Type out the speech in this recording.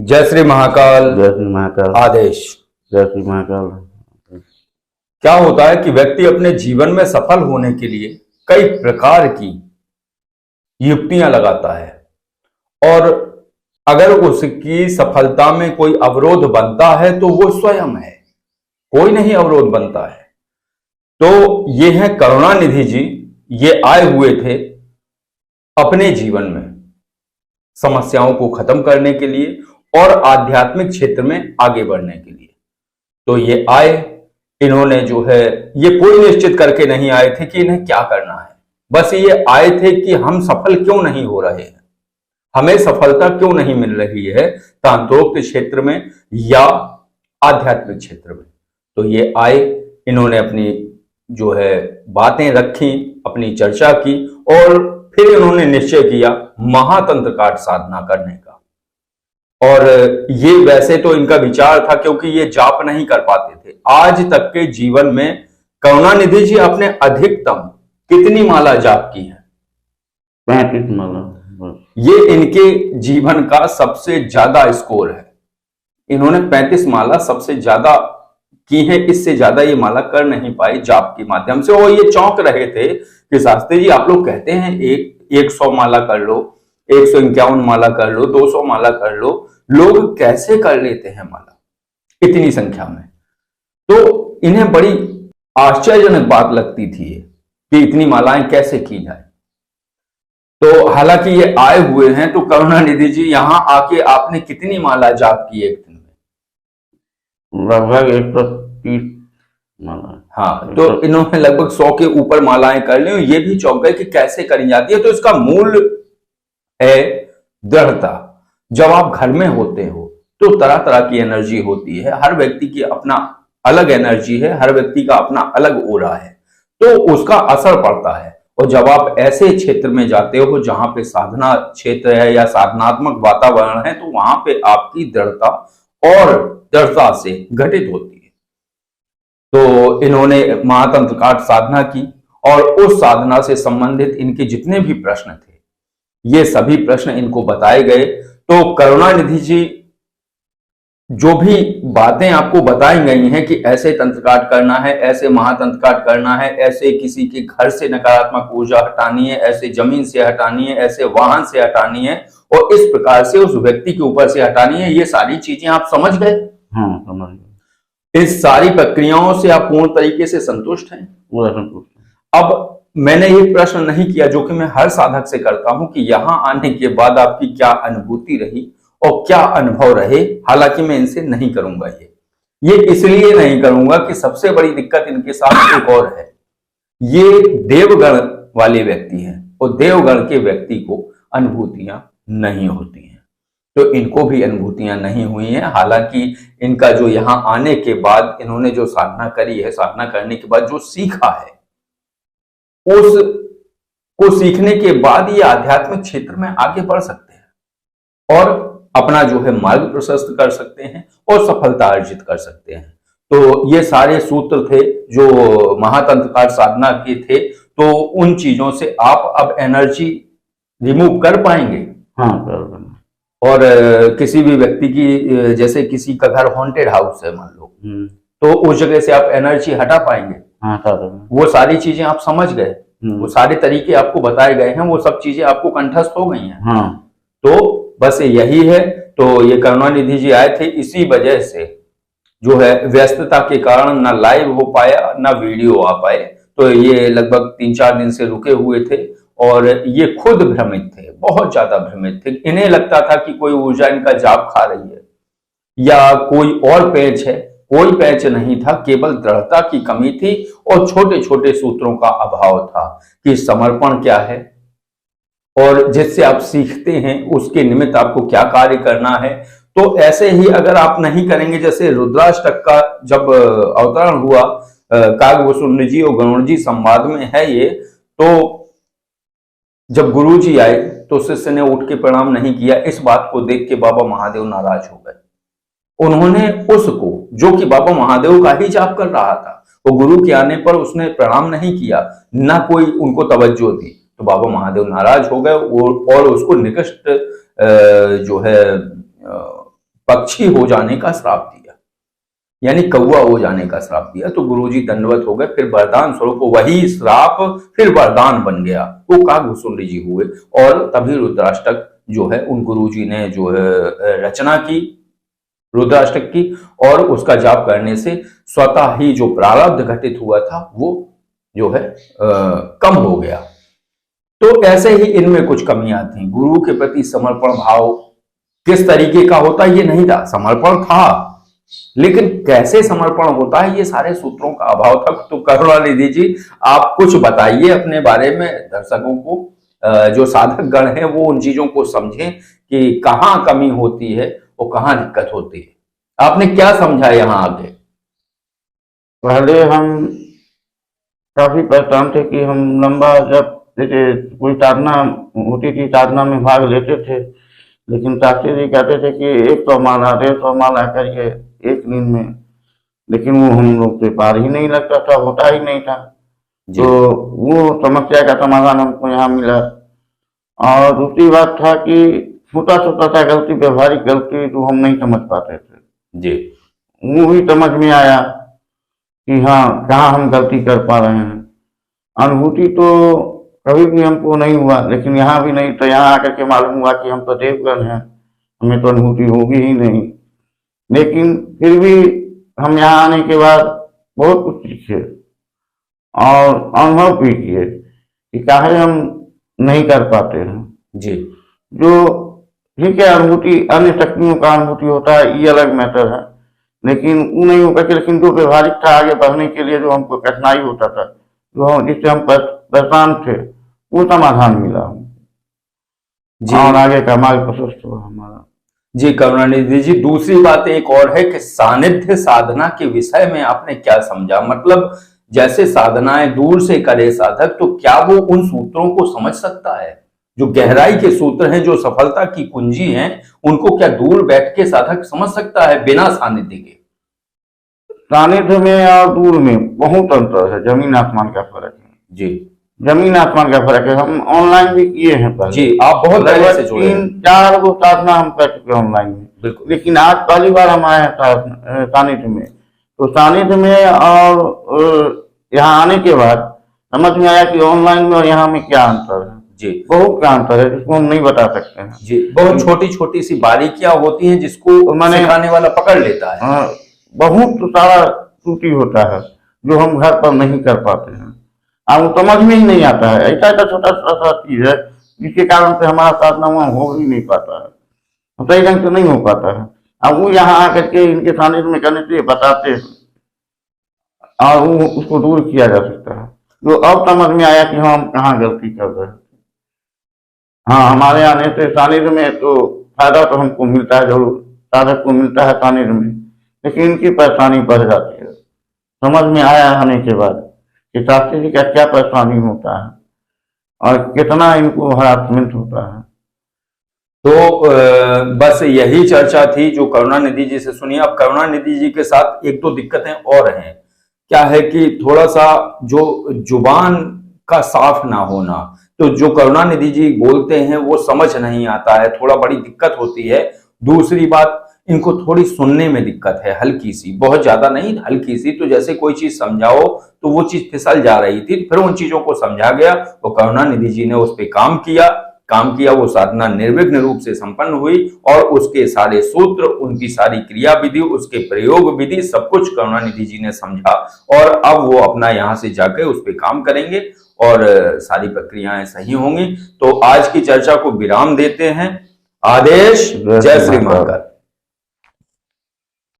जय श्री महाकाल। जय श्री महाकाल। आदेश। जय श्री महाकाल। क्या होता है कि व्यक्ति अपने जीवन में सफल होने के लिए कई प्रकार की युक्तियां लगाता है, और अगर उसकी सफलता में कोई अवरोध बनता है तो वो स्वयं है, कोई नहीं अवरोध बनता है। तो ये है करुणानिधि जी। ये आए हुए थे अपने जीवन में समस्याओं को खत्म करने के लिए और आध्यात्मिक क्षेत्र में आगे बढ़ने के लिए। तो ये आए, इन्होंने जो है, ये कोई निश्चित करके नहीं आए थे कि इन्हें क्या करना है, बस ये आए थे कि हम सफल क्यों नहीं हो रहे हैं, हमें सफलता क्यों नहीं मिल रही है तांत्रिक क्षेत्र में या आध्यात्मिक क्षेत्र में। तो ये आए, इन्होंने अपनी जो है बातें रखी, अपनी चर्चा की, और फिर इन्होंने निश्चय किया महातंत्र काट साधना करने का। और ये वैसे तो इनका विचार था, क्योंकि ये जाप नहीं कर पाते थे। आज तक के जीवन में करुणानिधि जी आपने अधिकतम कितनी माला जाप की है? 35 माला। ये इनके जीवन का सबसे ज्यादा स्कोर है। इन्होंने 35 माला सबसे ज्यादा की है, इससे ज्यादा ये माला कर नहीं पाए जाप के माध्यम से। और ये चौंक रहे थे कि शास्त्री जी आप लोग कहते हैं 100 माला कर लो, 151 माला कर लो, 200 माला कर लो, लोग कैसे कर लेते हैं माला इतनी संख्या में? तो इन्हें बड़ी आश्चर्यजनक बात लगती थी कि इतनी मालाएं कैसे की जाए। तो हालांकि ये आए हुए हैं, तो करुणानिधि जी यहां आके आपने कितनी माला जाप की एक दिन में? लगभग 130 माला। हाँ, तो इन्होंने लगभग 100 के ऊपर मालाएं कर ली। ये भी चौंक गए कि कैसे करी जाती है। तो इसका मूल है दृढ़ता। जब आप घर में होते हो तो तरह तरह की एनर्जी होती है, हर व्यक्ति की अपना अलग एनर्जी है, हर व्यक्ति का अपना अलग ओरा है, तो उसका असर पड़ता है। और जब आप ऐसे क्षेत्र में जाते हो जहां पे साधना क्षेत्र है या साधनात्मक वातावरण है, तो वहां पे आपकी दृढ़ता और दृढ़ता से घटित होती है। तो इन्होंने महातंत्र काट साधना की, और उस साधना से संबंधित इनके जितने भी प्रश्न थे, ये सभी प्रश्न इनको बताए गए। तो करुणानिधि जी जो भी बातें आपको बताई गई हैं कि ऐसे तंत्र काट करना है, ऐसे महातंत्र काट करना है, ऐसे किसी के घर से नकारात्मक ऊर्जा हटानी है, ऐसे जमीन से हटानी है, ऐसे वाहन से हटानी है, और इस प्रकार से उस व्यक्ति के ऊपर से हटानी है, ये सारी चीजें आप समझ गए? हाँ, समझ गए। इस सारी प्रक्रियाओं से आप पूर्ण तरीके से संतुष्ट हैं? पूरा संतुष्ट। अब मैंने ये प्रश्न नहीं किया जो कि मैं हर साधक से करता हूं कि यहां आने के बाद आपकी क्या अनुभूति रही और क्या अनुभव रहे। हालांकि मैं इनसे नहीं करूंगा ये इसलिए नहीं करूंगा कि सबसे बड़ी दिक्कत इनके साथ एक और है। ये देवगण वाले व्यक्ति हैं, और देवगण के व्यक्ति को अनुभूतियां नहीं होती हैं, तो इनको भी अनुभूतियां नहीं हुई हैं। हालांकि इनका जो यहां आने के बाद इन्होंने जो साधना करी है, साधना करने के बाद जो सीखा है, उस को सीखने के बाद ये आध्यात्मिक क्षेत्र में आगे बढ़ सकते हैं और अपना जो है मार्ग प्रशस्त कर सकते हैं और सफलता अर्जित कर सकते हैं। तो ये सारे सूत्र थे जो महातंत्र काट साधना के थे। तो उन चीजों से आप अब एनर्जी रिमूव कर पाएंगे। हाँ, कर पाएंगे। और किसी भी व्यक्ति की, जैसे किसी का घर हॉन्टेड हाउस है मान लो, तो उस जगह से आप एनर्जी हटा पाएंगे। हाँ, वो सारी चीजें आप समझ गए, वो सारे तरीके आपको बताए गए हैं, वो सब चीजें आपको कंठस्थ हो गई हैं। हाँ। तो बस यही है। तो ये करुणानिधि जी आए थे, इसी वजह से जो है व्यस्तता के कारण ना लाइव हो पाया ना वीडियो आ पाए। तो ये लगभग 3-4 दिन से रुके हुए थे, और ये खुद भ्रमित थे, बहुत ज्यादा भ्रमित थे। इन्हें लगता था कि कोई ऊर्जा इनका जाप खा रही है या कोई और पैच है। कोई पैच नहीं था, केवल दृढ़ता की कमी थी और छोटे छोटे सूत्रों का अभाव था कि समर्पण क्या है और जिससे आप सीखते हैं उसके निमित्त आपको क्या कार्य करना है। तो ऐसे ही अगर आप नहीं करेंगे, जैसे रुद्राष्टक का जब अवतरण हुआ काकभूषुंड जी और गरुड़ जी संवाद में है ये, तो जब गुरु जी आए तो शिष्य ने उठ के प्रणाम नहीं किया। इस बात को देख के बाबा महादेव नाराज हो गए। उन्होंने उसको, जो कि बाबा महादेव का ही जाप कर रहा था, वो गुरु के आने पर उसने प्रणाम नहीं किया, ना कोई उनको तवज्जो दी, तो बाबा महादेव नाराज हो गए और उसको निकृष्ट जो है पक्षी हो जाने का श्राप दिया, यानी कौवा हो जाने का श्राप दिया। तो गुरुजी दंडवत हो गए, फिर वरदान स्वरूप वही श्राप फिर वरदान बन गया। वो काकभूषुंडी जी हुए और तभी रुद्राष्टक जो है उन गुरुजी ने जो है रचना की रुद्राष्टक की, और उसका जाप करने से स्वतः ही जो प्रारब्ध घटित हुआ था वो जो है कम हो गया। तो ऐसे ही इनमें कुछ कमियां थी। गुरु के प्रति समर्पण भाव किस तरीके का होता ये नहीं था, समर्पण था लेकिन कैसे समर्पण होता है ये सारे सूत्रों का अभाव था। तो करुणानिधि जी आप कुछ बताइए अपने बारे में, दर्शकों को जो साधक गण हैं वो उन चीजों को समझें कि कहाँ कमी होती है और कहाँ दिक्कत होती है। आपने क्या समझा यहाँ आगे? पहले हम काफी परेशान थे कि हम लंबा जब जैसे कोई साधना होती थी, साधना में भाग लेते थे, लेकिन शास्त्री जी कहते थे कि 100 माला 150 माला करिए एक नींद में, लेकिन वो हम लोग से पार ही नहीं लगता था, होता ही नहीं था। तो वो समस्या का समाधान हमको यहाँ मिला। और दूसरी बात था कि छोटा छोटा सा गलती, व्यवहारिक गलती जो हम नहीं समझ पाते थे जी, वो भी समझ में आया कि हाँ कहाँ हम गलती कर पा रहे हैं। अनुभूति तो कभी भी हमको नहीं हुआ, लेकिन यहाँ भी नहीं, तो यहाँ आकर के मालूम हुआ कि हम तो देवगण हैं, हमें तो अनुभूति होगी ही नहीं। लेकिन फिर भी हम यहाँ आने के बाद बहुत कुछ सीखे और अनुभव भी किए कि काहे हम नहीं कर पाते हैं जी। जो ठीक है, अनुभूति अन्य शक्तियों का अनुभूति होता है, ये अलग मैटर है, लेकिन वो नहीं होगा कि, लेकिन जो व्यवहारिक था आगे बढ़ने के लिए जो हमको कठिनाई होता था, जो जिससे हम परेशान थे, वो समाधान मिला जी, और आगे का मार्ग प्रशस्त हुआ हमारा। जी करुणानिधि जी, दूसरी बात एक और है कि सानिध्य साधना के विषय में आपने क्या समझा? मतलब जैसे साधनाएं दूर से करे साधक, तो क्या वो उन सूत्रों को समझ सकता है जो गहराई के सूत्र हैं, जो सफलता की कुंजी हैं, उनको क्या दूर बैठ के साधक समझ सकता है बिना सानिध्य के? सानिध्य में और दूर में बहुत अंतर है, जमीन आसमान का फर्क है जी, जमीन आसमान का फर्क है। हम ऑनलाइन भी किए हैं पहले जी, आप बहुत पहले से जुड़े हैं। 3-4 वो साधना हम कर चुके ऑनलाइन में, बिल्कुल। लेकिन आज पहली बार हम आए हैं सानिध्य में। तो सानिध्य में और यहाँ आने के बाद समझ में आया कि ऑनलाइन में और यहाँ में क्या अंतर है जी, बहुत का अंतर है, जिसको हम नहीं बता सकते हैं जी। बहुत छोटी छोटी सी बारीकियां होती हैं जिसको मैंने सिखाने वाला पकड़ लेता है। बहुत सारा त्रुटि होता है जो हम घर पर नहीं कर पाते हैं, अब समझ में ही नहीं आता है। ऐसा ऐसा छोटा सा चीज है जिसके कारण से हमारा साधना वहाँ हो ही नहीं पाता है, सही ढंग से नहीं हो पाता है। अब वो यहाँ आकर के इनके सानिध्य में करने से बताते हैं और वो उसको दूर किया जा सकता है। जो अब समझ में आया कि हम कहाँ गलती कर रहे हैं। हाँ, हमारे आने से सानिध्य में तो फायदा तो हमको मिलता है, जरूर साधक को मिलता है सानिध्य में, लेकिन इनकी परेशानी बढ़ जाती है। समझ में आया आने के बाद कि शास्त्री जी का क्या परेशानी होता है और कितना इनको हरासमेंट होता है। तो बस यही चर्चा थी जो करुणानिधि जी से सुनी। अब करुणानिधि जी के साथ एक दो दिक्कतें और हैं। क्या है कि थोड़ा सा जो जुबान का साफ ना होना, तो जो करुणानिधि जी बोलते हैं वो समझ नहीं आता है, थोड़ा बड़ी दिक्कत होती है। दूसरी बात, इनको थोड़ी सुनने में दिक्कत है, हल्की सी, बहुत ज्यादा नहीं, हल्की सी। तो जैसे कोई चीज समझाओ तो वो चीज फिसल जा रही थी, फिर उन चीजों को समझा गया तो करुणानिधि जी ने उस पर काम किया, वो साधना निर्विघ्न रूप से संपन्न हुई और उसके सारे सूत्र, उनकी सारी क्रिया विधि, उसके प्रयोग विधि, सब कुछ करुणानिधि जी ने समझा और अब वो अपना यहाँ से जाकर उस पर काम करेंगे और सारी प्रक्रियाएं सही होंगी। तो आज की चर्चा को विराम देते हैं। आदेश। जय श्री महाकाल।